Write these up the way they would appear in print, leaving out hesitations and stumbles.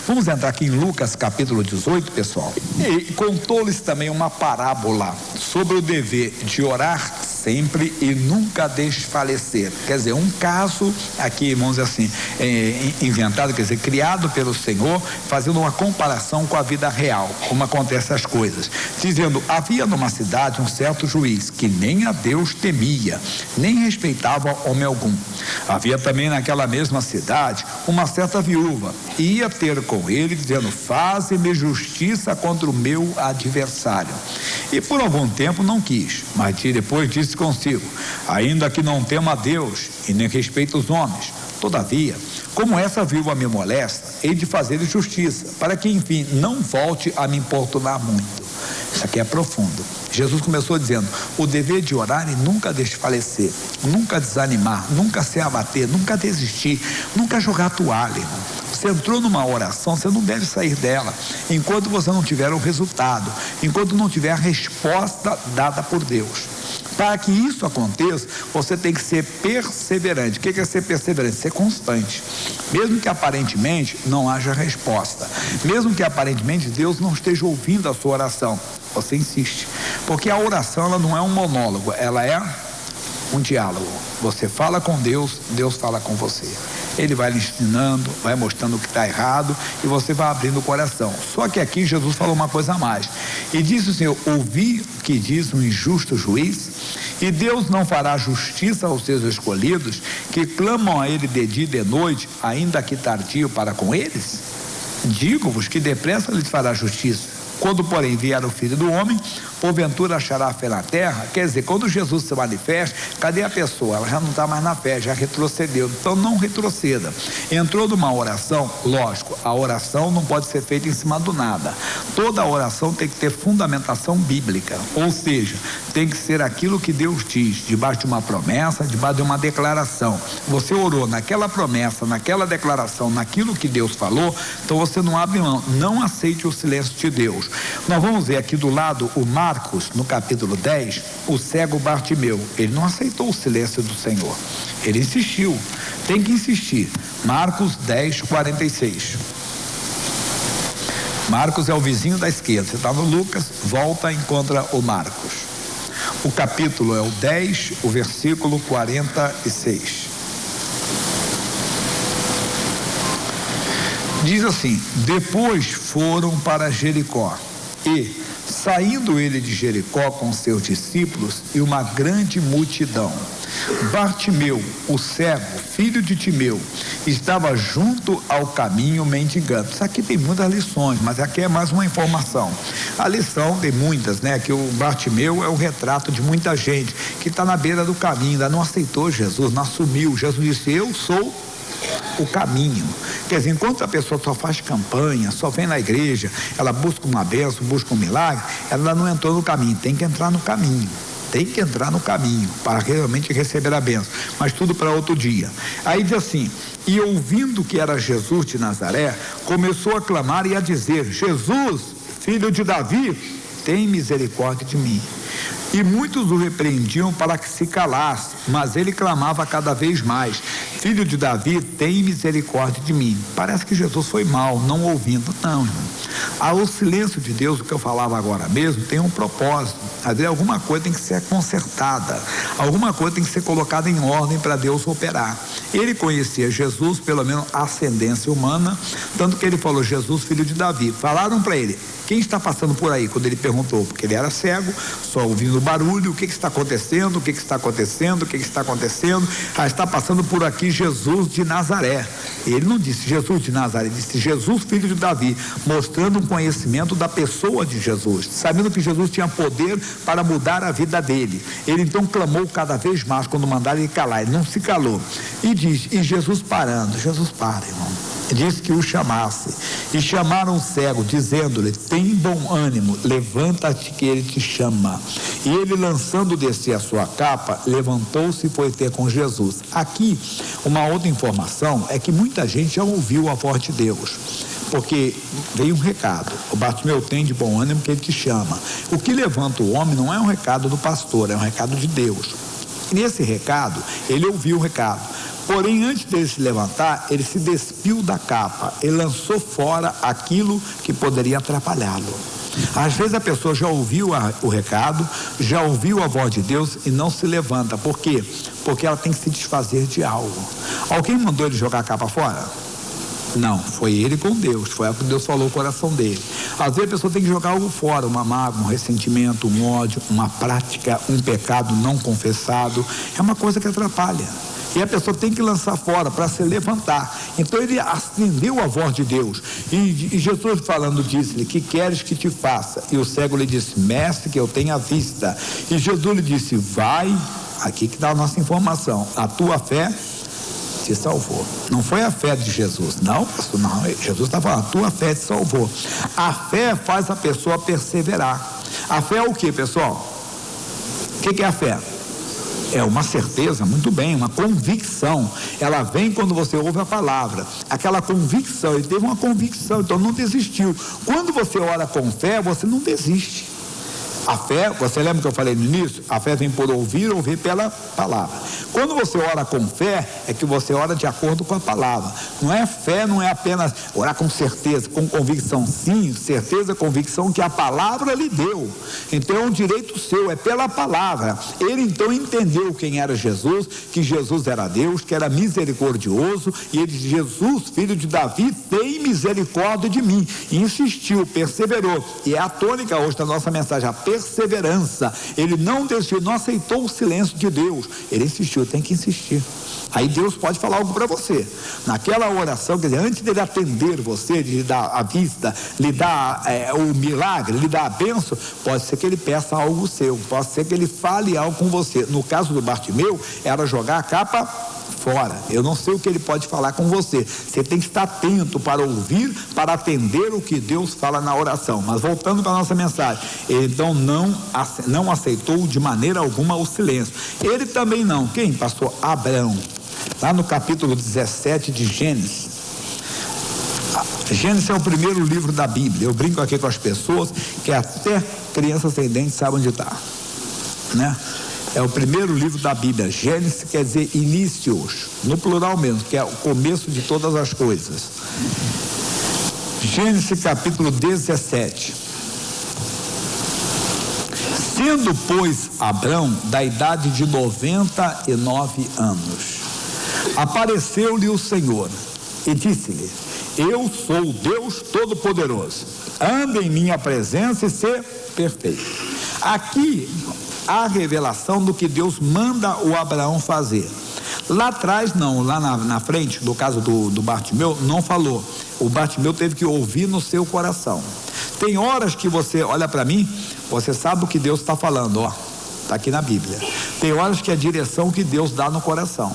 Vamos entrar aqui em Lucas capítulo 18, pessoal. E contou-lhes também uma parábola sobre o dever de orar sempre e nunca desfalecer. Quer dizer, um caso aqui, irmãos, assim, inventado, quer dizer, criado pelo Senhor, fazendo uma comparação com a vida real, como acontecem as coisas, dizendo: havia numa cidade um certo juiz que nem a Deus temia, nem respeitava homem algum. Havia também naquela mesma cidade uma certa viúva, e ia ter com ele, dizendo: faze-me justiça contra o meu adversário. E por algum tempo não quis, mas depois disse consigo: ainda que não tema a Deus e nem respeita os homens, todavia, como essa viúva me molesta, hei de fazer-lhe justiça, para que enfim não volte a me importunar muito. Isso aqui é profundo. Jesus começou dizendo: o dever de orar e nunca desfalecer, nunca desanimar, nunca se abater, nunca desistir, nunca jogar toalha, irmão. Você entrou numa oração, você não deve sair dela enquanto você não tiver o resultado, enquanto não tiver a resposta dada por Deus. Para que isso aconteça, você tem que ser perseverante. O que é ser perseverante? Ser constante. Mesmo que aparentemente não haja resposta, mesmo que aparentemente Deus não esteja ouvindo a sua oração, você insiste. Porque a oração, ela não é um monólogo, ela é um diálogo. Você fala com Deus, Deus fala com você. Ele vai lhe ensinando, vai mostrando o que está errado e você vai abrindo o coração. Só que aqui Jesus falou uma coisa a mais. E disse o Senhor: ouvi o que diz um injusto juiz, e Deus não fará justiça aos seus escolhidos, que clamam a Ele de dia e de noite, ainda que tardio para com eles? Digo-vos que depressa lhes fará justiça. Quando, porém, vier o Filho do Homem, porventura achará fé na terra? Quer dizer, quando Jesus se manifesta, cadê a pessoa? Ela já não está mais na fé, já retrocedeu. Então não retroceda. Entrou numa oração, lógico, a oração não pode ser feita em cima do nada. Toda oração tem que ter fundamentação bíblica, ou seja, tem que ser aquilo que Deus diz, debaixo de uma promessa, debaixo de uma declaração. Você orou naquela promessa, naquela declaração, naquilo que Deus falou, então você não abre mão, não aceite o silêncio de Deus. Nós vamos ver aqui do lado o Marcos, no capítulo 10, o cego Bartimeu. Ele não aceitou o silêncio do Senhor, ele insistiu, tem que insistir. Marcos 10, 46. Marcos é o vizinho da esquerda. Você está no Lucas, volta e encontra o Marcos. O capítulo é o 10, o versículo 46. Diz assim: depois foram para Jericó, e, saindo ele de Jericó com seus discípulos e uma grande multidão, Bartimeu, o cego, filho de Timeu, estava junto ao caminho mendigando. Isso aqui tem muitas lições, mas aqui é mais uma informação. A lição tem muitas, né? Que o Bartimeu é o retrato de muita gente que está na beira do caminho, ainda não aceitou Jesus, não assumiu. Jesus disse: eu sou o caminho. Quer dizer, enquanto a pessoa só faz campanha, só vem na igreja, ela busca uma bênção, busca um milagre, ela não entrou no caminho. Tem que entrar no caminho. Tem que entrar no caminho para realmente receber a bênção, mas tudo para outro dia. Aí diz assim: e ouvindo que era Jesus de Nazaré, começou a clamar e a dizer: Jesus, filho de Davi, tem misericórdia de mim. E muitos o repreendiam para que se calasse, mas ele clamava cada vez mais: filho de Davi, tem misericórdia de mim. Parece que Jesus foi mal, não ouvindo. Não, irmão. O silêncio de Deus, o que eu falava agora mesmo, tem um propósito. Às vezes alguma coisa tem que ser consertada, alguma coisa tem que ser colocada em ordem para Deus operar. Ele conhecia Jesus, pelo menos a ascendência humana, tanto que ele falou: Jesus, filho de Davi. Falaram para ele: quem está passando por aí? Quando ele perguntou, porque ele era cego, só ouvindo barulho: o que está acontecendo? O que está acontecendo? O que está acontecendo? Está passando por aqui Jesus de Nazaré. Ele não disse Jesus de Nazaré, ele disse Jesus, filho de Davi, mostrando um conhecimento da pessoa de Jesus, sabendo que Jesus tinha poder para mudar a vida dele. Ele então clamou cada vez mais quando mandaram ele calar. Ele não se calou. E diz: e Jesus parando, Jesus para, irmão, disse que o chamasse, e chamaram o cego, dizendo-lhe: tem bom ânimo, levanta-te que ele te chama. E ele, lançando de si a sua capa, levantou-se e foi ter com Jesus. Aqui, uma outra informação é que muita gente já ouviu a voz de Deus, porque veio um recado: o Bartimeu, tem de bom ânimo que ele te chama. O que levanta o homem não é um recado do pastor, é um recado de Deus. E nesse recado, ele ouviu o recado. Porém, antes dele se levantar, ele se despiu da capa, ele lançou fora aquilo que poderia atrapalhá-lo. Às vezes a pessoa já ouviu o recado, já ouviu a voz de Deus e não se levanta. Por quê? Porque ela tem que se desfazer de algo. Alguém mandou ele jogar a capa fora? Não, foi ele com Deus, foi o que Deus falou no coração dele. Às vezes a pessoa tem que jogar algo fora, uma mágoa, um ressentimento, um ódio, uma prática, um pecado não confessado. É uma coisa que atrapalha. E a pessoa tem que lançar fora para se levantar. Então ele atendeu a voz de Deus. E Jesus falando disse-lhe: que queres que te faça? E o cego lhe disse: mestre, que eu tenha vista. E Jesus lhe disse: vai, aqui que está a nossa informação, a tua fé te salvou. Não foi a fé de Jesus, não, Jesus está falando, a tua fé te salvou. A fé faz a pessoa perseverar. A fé é o que, pessoal? O que é a fé? É uma certeza, muito bem, uma convicção. Ela vem quando você ouve a palavra. Aquela convicção, ele teve uma convicção, então não desistiu. Quando você ora com fé, você não desiste. A fé, você lembra que eu falei no início? A fé vem por ouvir pela palavra. Quando você ora com fé, é que você ora de acordo com a palavra. Não é fé, não é apenas orar com certeza, com convicção. Sim, certeza, convicção que a palavra lhe deu. Então é um direito seu, é pela palavra. Ele então entendeu quem era Jesus, que Jesus era Deus, que era misericordioso, e ele disse: Jesus, filho de Davi, tem misericórdia de mim. E insistiu, perseverou. E é a tônica hoje da nossa mensagem, a perseverança. Ele não desistiu, não aceitou o silêncio de Deus. Ele insistiu, tem que insistir. Aí Deus pode falar algo para você. Naquela oração, quer dizer, antes dele atender você, de lhe dar a vista, lhe dar o milagre, lhe dar a bênção, pode ser que ele peça algo seu, pode ser que ele fale algo com você. No caso do Bartimeu, era jogar a capa fora. Eu não sei o que ele pode falar com você. Você tem que estar atento para ouvir, para atender o que Deus fala na oração. Mas voltando para a nossa mensagem, ele então não aceitou de maneira alguma o silêncio. Ele também não. Quem? Pastor Abraão. Lá no capítulo 17 de Gênesis. Gênesis é o primeiro livro da Bíblia. Eu brinco aqui com as pessoas que até crianças sem dentes sabem onde está, né? É o primeiro livro da Bíblia. Gênesis quer dizer inícios, no plural mesmo, que é o começo de todas as coisas. Gênesis capítulo 17. Sendo, pois, Abrão da idade de 99 anos, apareceu-lhe o Senhor e disse-lhe: eu sou Deus Todo-Poderoso, anda em minha presença e ser perfeito. Aqui a revelação do que Deus manda o Abraão fazer. Lá atrás não, lá na frente, no caso do Bartimeu, não falou. O Bartimeu teve que ouvir no seu coração. Tem horas que você olha para mim, você sabe o que Deus está falando, ó, está aqui na Bíblia. Tem horas que é a direção que Deus dá no coração.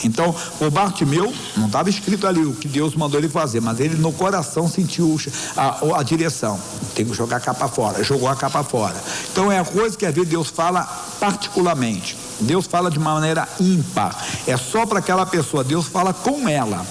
Então, o Bartimeu, não estava escrito ali o que Deus mandou ele fazer, mas ele no coração sentiu a direção. Tem que jogar a capa fora, jogou a capa fora. Então, é a coisa que às vezes Deus fala particularmente. Deus fala de uma maneira ímpar, é só para aquela pessoa, Deus fala com ela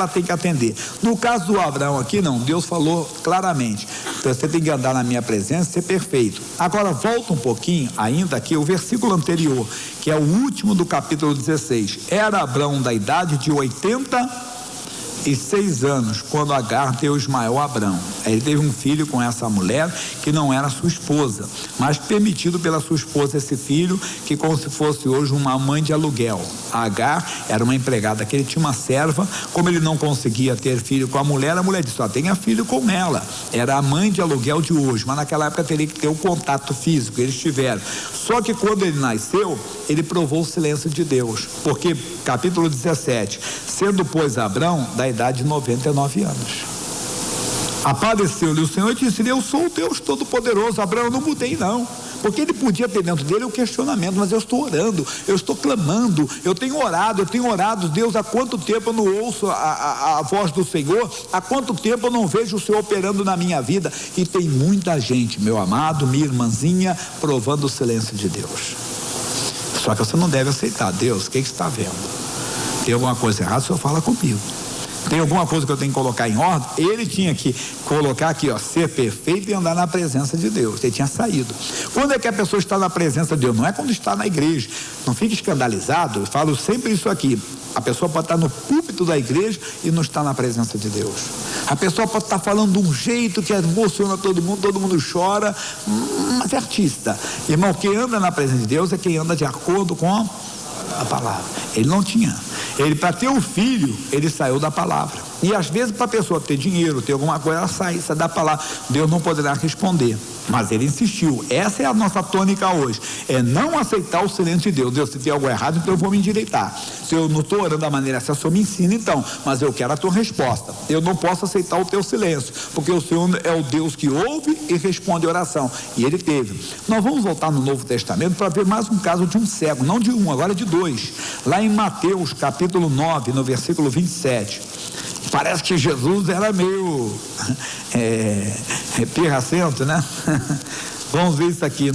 tem que atender. No caso do Abraão aqui não, Deus falou claramente: então, você tem que andar na minha presença e ser perfeito. Agora volta um pouquinho ainda aqui, o versículo anterior, que é o último do capítulo 16. Era Abraão da idade de 86 anos, quando Agar deu Ismael a Abraão. Ele teve um filho com essa mulher, que não era sua esposa, mas permitido pela sua esposa esse filho, que como se fosse hoje uma mãe de aluguel. A Agar era uma empregada, que ele tinha uma serva. Como ele não conseguia ter filho com a mulher disse: ó, tenha filho com ela. Era a mãe de aluguel de hoje, mas naquela época teria que ter o contato físico, eles tiveram. Só que quando ele nasceu, ele provou o silêncio de Deus, porque capítulo 17, sendo pois Abrão da idade de 99 anos, apareceu-lhe o Senhor e disse: eu sou o Deus Todo-Poderoso. Abraão, eu não mudei não, porque ele podia ter dentro dele o questionamento, mas eu estou orando, eu estou clamando, eu tenho orado, Deus, há quanto tempo eu não ouço a voz do Senhor, há quanto tempo eu não vejo o Senhor operando na minha vida. E tem muita gente, meu amado, minha irmãzinha, provando o silêncio de Deus. Só que você não deve aceitar. Deus, o que você está vendo? Tem alguma coisa errada, o Senhor fala comigo. tem alguma coisa que eu tenho que colocar em ordem, ele tinha que colocar aqui, ó, ser perfeito e andar na presença de Deus. Ele tinha saído. Quando é que a pessoa está na presença de Deus? Não é quando está na igreja. Não fique escandalizado, eu falo sempre isso aqui. A pessoa pode estar no púlpito da igreja e não está na presença de Deus. A pessoa pode estar falando de um jeito que emociona todo mundo chora, mas é artista. Irmão, quem anda na presença de Deus é quem anda de acordo com a palavra. Ele não tinha. Ele, para ter um filho, ele saiu da palavra. E às vezes, para a pessoa ter dinheiro, ter alguma coisa, ela sai da palavra. Deus não poderá responder. Mas ele insistiu. Essa é a nossa tônica hoje. É não aceitar o silêncio de Deus. Deus, se tem algo errado, então eu vou me endireitar. Se eu não estou orando da maneira certa, o Senhor me ensina então. Mas eu quero a tua resposta. Eu não posso aceitar o teu silêncio. Porque o Senhor é o Deus que ouve e responde a oração. E ele teve. Nós vamos voltar no Novo Testamento para ver mais um caso de um cego. Não de um, agora de dois. Lá em Mateus, capítulo 9, no versículo 27. Parece que Jesus era meio pirracento, né? Vamos ver isso aqui.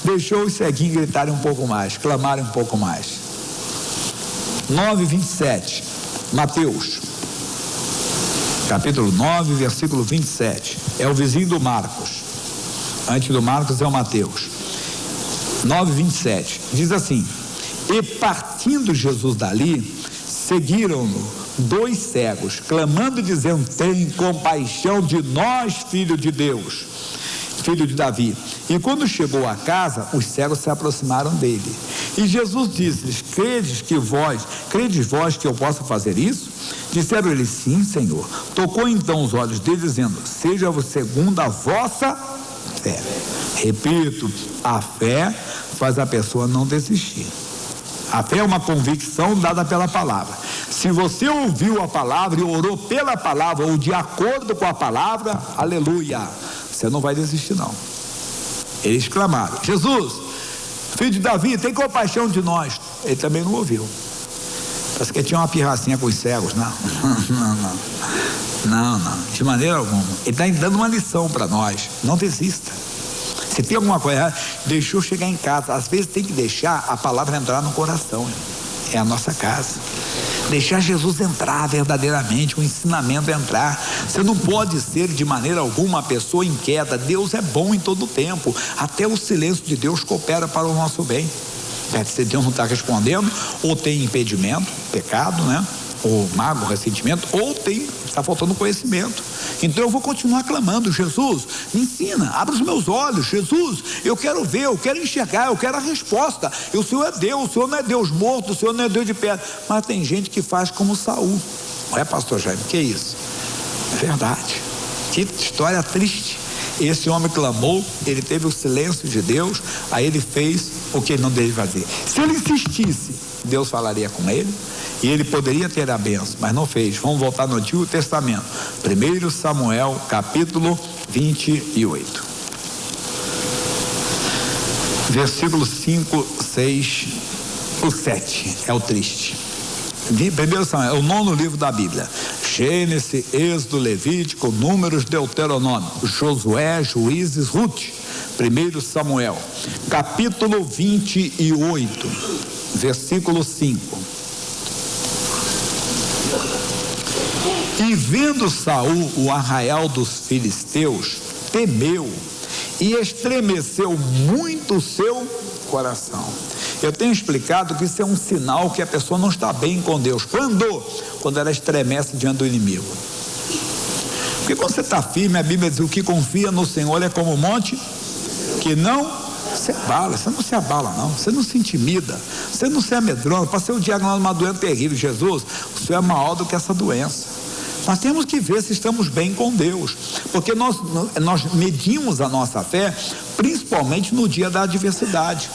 Deixou os ceguinhos gritarem um pouco mais, clamarem um pouco mais. 9:27, Mateus, capítulo 9, versículo 27. É o vizinho do Marcos. Antes do Marcos é o Mateus. 9:27. Diz assim: e partindo Jesus dali, seguiram-no dois cegos, clamando e dizendo: tem compaixão de nós, filho de Deus, filho de Davi. E quando chegou à casa, os cegos se aproximaram dele. E Jesus disse-lhes: credes vós que eu possa fazer isso? Disseram eles: sim, Senhor. Tocou então os olhos dele, dizendo: seja segundo a vossa fé. Repito, a fé faz a pessoa não desistir. A fé é uma convicção dada pela palavra. Se você ouviu a palavra e orou pela palavra ou de acordo com a palavra, aleluia, você não vai desistir não. Eles clamaram: Jesus, filho de Davi, tem compaixão de nós. Ele também não ouviu. Parece que tinha uma pirracinha com os cegos. Não, de maneira alguma. Ele está dando uma lição para nós: não desista. Se tem alguma coisa errada, deixou chegar em casa. Às vezes tem que deixar a palavra entrar no coração. É a nossa casa. Deixar Jesus entrar verdadeiramente, o ensinamento entrar. Você não pode ser de maneira alguma uma pessoa inquieta. Deus é bom em todo o tempo. Até o silêncio de Deus coopera para o nosso bem. Se Deus não está respondendo, ou tem impedimento, pecado, né? Ou mágoa, ressentimento, ou está faltando conhecimento. Então eu vou continuar clamando: Jesus, me ensina, abre os meus olhos. Jesus, eu quero ver, eu quero enxergar, eu quero a resposta. E o Senhor é Deus, o Senhor não é Deus morto, o Senhor não é Deus de pedra. Mas tem gente que faz como Saul. Não é, pastor Jaime? Que isso? É verdade. Que história triste. Esse homem clamou, ele teve o silêncio de Deus, aí ele fez o que ele não devia fazer. Se ele insistisse, Deus falaria com ele e ele poderia ter a bênção, mas não fez. Vamos voltar no Antigo Testamento, 1 Samuel, capítulo 28, versículo 5, 6, o 7, é o triste. 1 Samuel, é o 9º livro da Bíblia. Gênesis, Êxodo, Levítico, Números, Deuteronômio, Josué, Juízes, Ruth. 1 Samuel, capítulo 28, versículo 5. E vendo Saul o arraial dos filisteus, temeu e estremeceu muito o seu coração. Eu tenho explicado que isso é um sinal que a pessoa não está bem com Deus. Quando ela estremece diante do inimigo. Porque quando você está firme, a Bíblia diz: o que confia no Senhor é como um monte que não se abala. Você não se abala não, você não se intimida, você não se amedronta. Passei um diagnóstico de uma doença terrível. Jesus, o Senhor é maior do que essa doença. Nós temos que ver se estamos bem com Deus, porque nós medimos a nossa fé principalmente no dia da adversidade.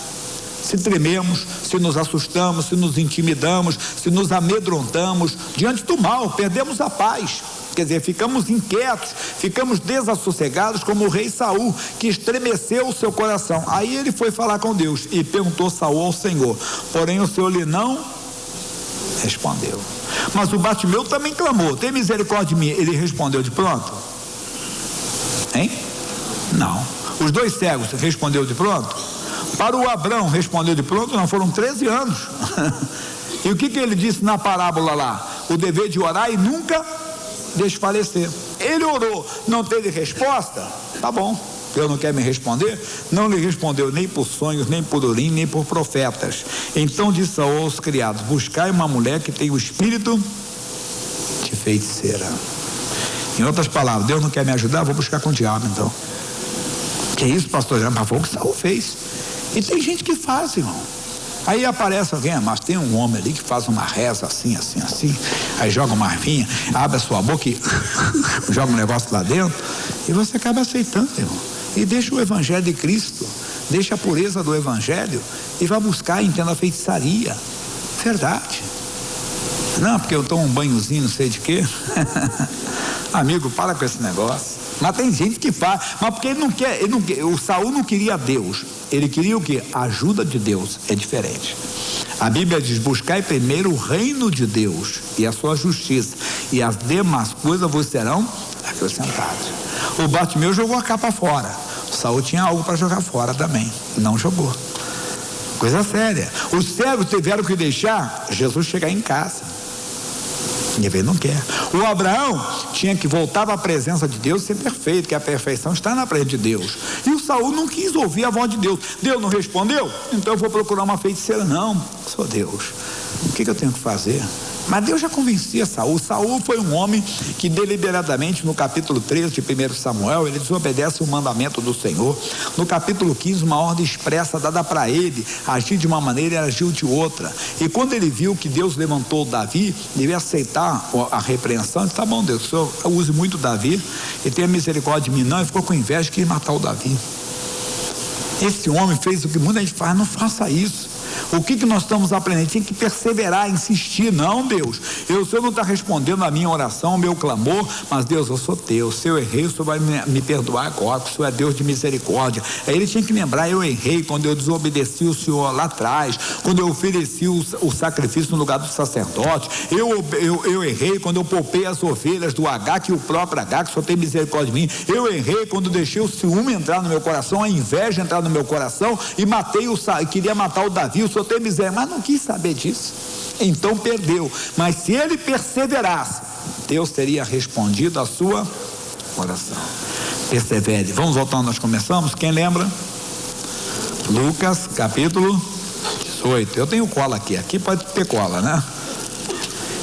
Se trememos, se nos assustamos, se nos intimidamos, se nos amedrontamos diante do mal, perdemos a paz. Quer dizer, ficamos inquietos, ficamos desassossegados, como o rei Saul, que estremeceu o seu coração. Aí ele foi falar com Deus e perguntou Saul ao Senhor, porém o Senhor lhe não respondeu. Mas o Bartimeu também clamou: tem misericórdia de mim. Ele respondeu de pronto? Hein? Não. Os dois cegos respondeu de pronto? Para o Abrão respondeu de pronto? Não, foram 13 anos. E o que ele disse na parábola lá? o dever de orar e nunca desfalecer. Ele orou, não teve resposta, tá bom, Deus não quer me responder? Não lhe respondeu nem por sonhos, nem por Urim, nem por profetas. Então disse Saul aos criados: buscai uma mulher que tenha o espírito de feiticeira. Em outras palavras, Deus não quer me ajudar, vou buscar com o diabo então. Que isso, pastor? Mas foi o que Saul fez. E tem gente que faz, irmão. Aí aparece alguém, mas tem um homem ali que faz uma reza assim, assim, assim, aí joga uma arminha, abre a sua boca e joga um negócio lá dentro, e você acaba aceitando, irmão. E deixa o evangelho de Cristo, deixa a pureza do evangelho e vai buscar, entenda, a feitiçaria. Verdade. Não, porque eu tomo um banhozinho, não sei de quê. Amigo, para com esse negócio. Mas tem gente que faz, mas porque ele não quer, o Saul não queria Deus, ele queria o quê? A ajuda de Deus. É diferente. A Bíblia diz: buscai primeiro o reino de Deus e a sua justiça, e as demais coisas vos serão acrescentadas. O Bartimeu jogou a capa fora, o Saul tinha algo para jogar fora também, não jogou. Coisa séria. Os cegos tiveram que deixar Jesus chegar em casa. Ele não quer. O Abraão tinha que voltar para a presença de Deus, ser perfeito, que a perfeição está na presença de Deus. E o Saul não quis ouvir a voz de Deus. Deus não respondeu? Então eu vou procurar uma feiticeira. Não, sou Deus. O que eu tenho que fazer? Mas Deus já convencia Saul. Saul foi um homem que deliberadamente, no capítulo 13 de 1 Samuel, ele desobedece o mandamento do Senhor. No capítulo 15, uma ordem expressa dada para ele, agir de uma maneira e agiu de outra. E quando ele viu que Deus levantou Davi, ele ia aceitar a repreensão. Ele disse: tá bom, Deus, o Senhor use muito Davi e tenha misericórdia de mim. Não, ele ficou com inveja, queria matar o Davi. Esse homem fez o que muita gente faz: não faça isso. O que nós estamos aprendendo? Tem que perseverar, insistir. Não, Deus, o Senhor não está respondendo a minha oração, ao meu clamor, mas Deus, eu sou teu, se eu errei, o Senhor vai me perdoar agora, porque o Senhor é Deus de misericórdia. Aí ele tinha que lembrar: eu errei quando eu desobedeci o Senhor lá atrás, quando eu ofereci o sacrifício no lugar do sacerdote, eu errei quando eu poupei as ovelhas do Agá, que o próprio Agá, que o Senhor tem misericórdia de mim, eu errei quando deixei o ciúme entrar no meu coração, a inveja entrar no meu coração, e queria matar o Davi. O Senhor tem miséria, mas não quis saber disso, então perdeu. Mas se ele perseverasse, Deus teria respondido a sua oração. Persevere. Vamos voltar onde nós começamos. Quem lembra? Lucas capítulo 18. Eu tenho cola aqui pode ter cola, né?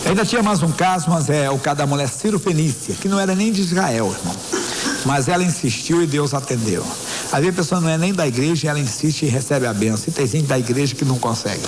Ainda tinha mais um caso, mas é o caso da mulher Cirofenícia, que não era nem de Israel, irmão, mas ela insistiu e Deus atendeu. Às vezes a pessoa não é nem da igreja e ela insiste e recebe a bênção. E tem gente da igreja que não consegue,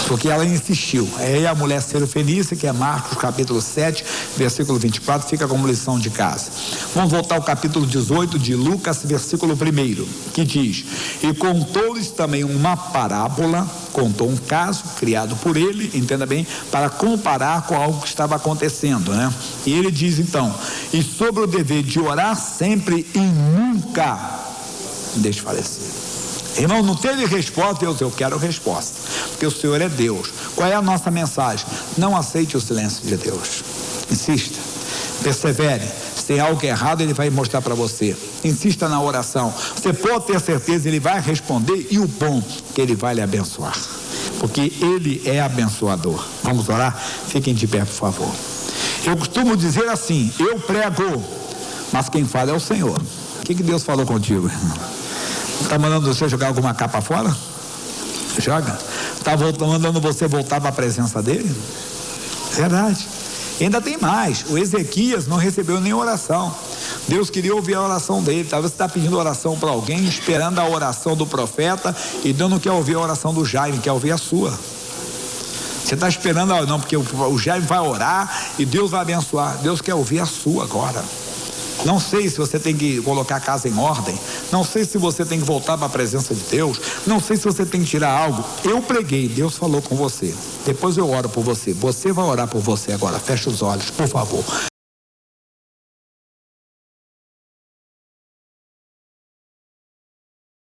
porque ela insistiu. Aí a mulher Cirofenícia, que é Marcos capítulo 7, versículo 24, fica como lição de casa. Vamos voltar ao capítulo 18 de Lucas, versículo 1, que diz: e contou-lhes também uma parábola, contou um caso criado por ele, entenda bem, para comparar com algo que estava acontecendo, né? E ele diz então: e sobre o dever de orar sempre e nunca desfalecer. Irmão, não teve resposta? Deus, eu quero resposta, porque o Senhor é Deus. Qual é a nossa mensagem? Não aceite o silêncio de Deus, insista, persevere. Se tem algo errado, Ele vai mostrar para você. Insista na oração, você pode ter certeza, Ele vai responder, e o bom, que Ele vai lhe abençoar, porque Ele é abençoador. Vamos orar? Fiquem de pé, por favor. Eu costumo dizer assim: eu prego, mas quem fala é o Senhor. O que Deus falou contigo? Está mandando você jogar alguma capa fora? Joga. Está mandando você voltar para a presença dele? Verdade. E ainda tem mais: o Ezequias não recebeu nem oração. Deus queria ouvir a oração dele. Talvez você está pedindo oração para alguém, esperando a oração do profeta, e Deus não quer ouvir a oração do Jaime, quer ouvir a sua. Você está esperando, não, porque o Jaime vai orar e Deus vai abençoar. Deus quer ouvir a sua agora. Não sei se você tem que colocar a casa em ordem, não sei se você tem que voltar para a presença de Deus, não sei se você tem que tirar algo. Eu preguei, Deus falou com você. Depois eu oro por você, você vai orar por você agora. Fecha os olhos, por favor.